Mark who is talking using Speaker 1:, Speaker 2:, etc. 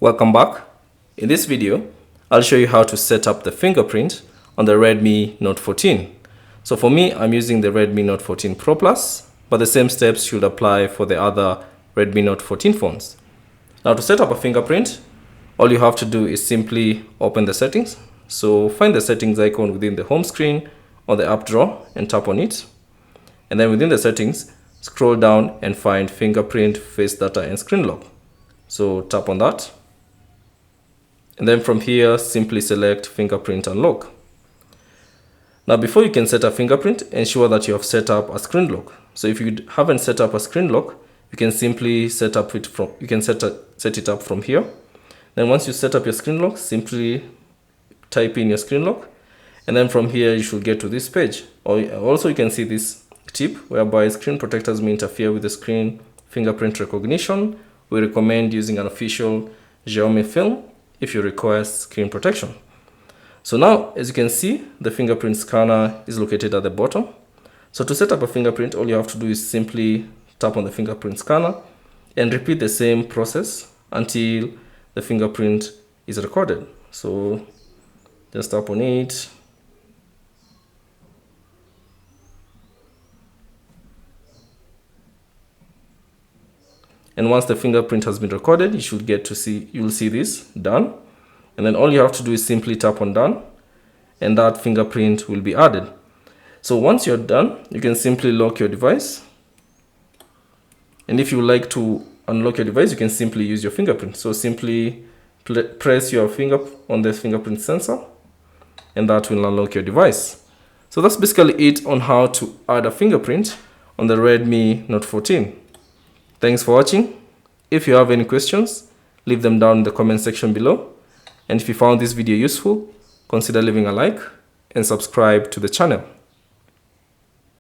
Speaker 1: Welcome back. In this video, I'll show you how to set up the fingerprint on the Redmi Note 14. So for me, I'm using the Redmi Note 14 Pro Plus, but the same steps should apply for the other Redmi Note 14 phones. Now to set up a fingerprint, all you have to do is simply open the settings. So find the settings icon within the home screen or the app drawer and tap on it. And then within the settings, scroll down and find fingerprint, face data and screen lock. So tap on that. And then from here, simply select fingerprint and lock. Now, before you can set a fingerprint, ensure that you have set up a screen lock. So if you haven't set up a screen lock, you can simply set it up from here. Then once you set up your screen lock, simply type in your screen lock. And then from here, you should get to this page. Also, you can see this tip whereby screen protectors may interfere with the screen fingerprint recognition. We recommend using an official Xiaomi film if you require screen protection. So now, as you can see, the fingerprint scanner is located at the bottom. So to set up a fingerprint, all you have to do is simply tap on the fingerprint scanner and repeat the same process until the fingerprint is recorded. So just tap on it. And once the fingerprint has been recorded, you'll see this done. And then all you have to do is simply tap on done, and that fingerprint will be added. So once you're done, you can simply lock your device. And if you would like to unlock your device, you can simply use your fingerprint. So simply press your finger on the fingerprint sensor, and that will unlock your device. So that's basically it on how to add a fingerprint on the Redmi Note 14. Thanks for watching. If you have any questions, leave them down in the comment section below. And if you found this video useful, consider leaving a like and subscribe to the channel.